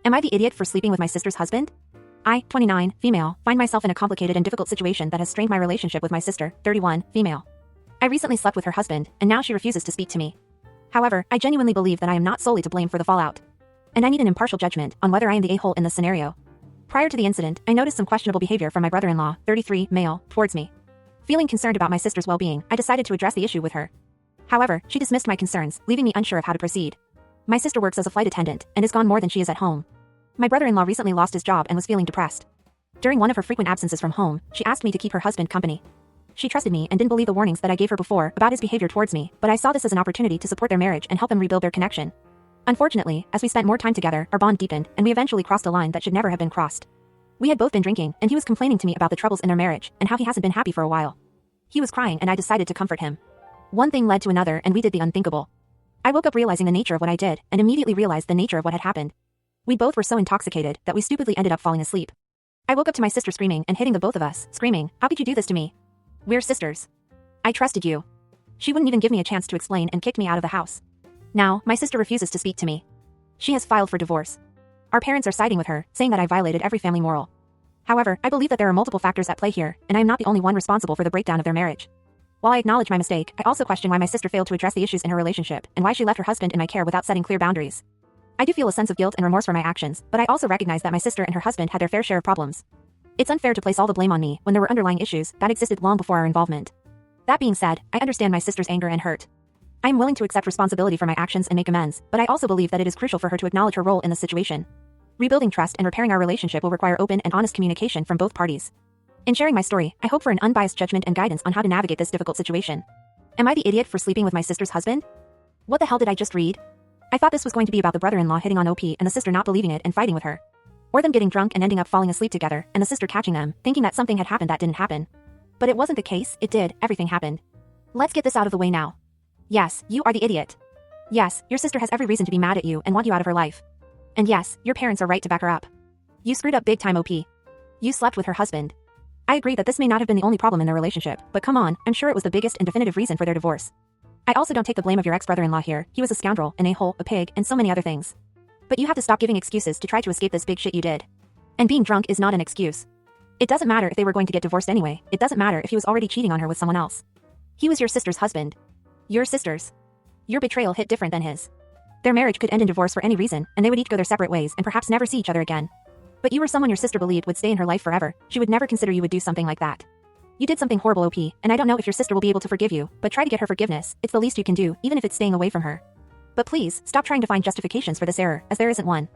Am I the idiot for sleeping with my sister's husband? I, 29, female, find myself in a complicated and difficult situation that has strained my relationship with my sister, 31, female. I recently slept with her husband, and now she refuses to speak to me. However, I genuinely believe that I am not solely to blame for the fallout. And I need an impartial judgment on whether I am the a-hole in this scenario. Prior to the incident, I noticed some questionable behavior from my brother-in-law, 33, male, towards me. Feeling concerned about my sister's well-being, I decided to address the issue with her. However, she dismissed my concerns, leaving me unsure of how to proceed. My sister works as a flight attendant and is gone more than she is at home. My brother-in-law recently lost his job and was feeling depressed. During one of her frequent absences from home, she asked me to keep her husband company. She trusted me and didn't believe the warnings that I gave her before about his behavior towards me, but I saw this as an opportunity to support their marriage and help them rebuild their connection. Unfortunately, as we spent more time together, our bond deepened, and we eventually crossed a line that should never have been crossed. We had both been drinking, and he was complaining to me about the troubles in their marriage and how he hasn't been happy for a while. He was crying, and I decided to comfort him. One thing led to another, and we did the unthinkable. I woke up realizing the nature of what I did, and immediately realized the nature of what had happened. We both were so intoxicated that we stupidly ended up falling asleep. I woke up to my sister screaming and hitting the both of us, screaming, "How could you do this to me? We're sisters. I trusted you." She wouldn't even give me a chance to explain and kicked me out of the house. Now, my sister refuses to speak to me. She has filed for divorce. Our parents are siding with her, saying that I violated every family moral. However, I believe that there are multiple factors at play here, and I am not the only one responsible for the breakdown of their marriage. While I acknowledge my mistake, I also question why my sister failed to address the issues in her relationship and why she left her husband in my care without setting clear boundaries. I do feel a sense of guilt and remorse for my actions, but I also recognize that my sister and her husband had their fair share of problems. It's unfair to place all the blame on me when there were underlying issues that existed long before our involvement. That being said, I understand my sister's anger and hurt. I am willing to accept responsibility for my actions and make amends, but I also believe that it is crucial for her to acknowledge her role in the situation. Rebuilding trust and repairing our relationship will require open and honest communication from both parties. In sharing my story, I hope for an unbiased judgment and guidance on how to navigate this difficult situation. Am I the idiot for sleeping with my sister's husband? What the hell did I just read? I thought this was going to be about the brother-in-law hitting on OP and the sister not believing it and fighting with her. Or them getting drunk and ending up falling asleep together, and the sister catching them, thinking that something had happened that didn't happen. But it wasn't the case, it did, everything happened. Let's get this out of the way now. Yes, you are the idiot. Yes, your sister has every reason to be mad at you and want you out of her life. And yes, your parents are right to back her up. You screwed up big time, OP. You slept with her husband. I agree that this may not have been the only problem in their relationship, but come on, I'm sure it was the biggest and definitive reason for their divorce. I also don't take the blame of your ex-brother-in-law here. He was a scoundrel, an a-hole, a pig, and so many other things. But you have to stop giving excuses to try to escape this big shit you did. And being drunk is not an excuse. It doesn't matter if they were going to get divorced anyway. It doesn't matter if he was already cheating on her with someone else. He was your sister's husband. Your sister's. Your betrayal hit different than his. Their marriage could end in divorce for any reason, and they would each go their separate ways and perhaps never see each other again. But you were someone your sister believed would stay in her life forever. She would never consider you would do something like that. You did something horrible, OP, and I don't know if your sister will be able to forgive you, but try to get her forgiveness. It's the least you can do, even if it's staying away from her. But please, stop trying to find justifications for this error, as there isn't one.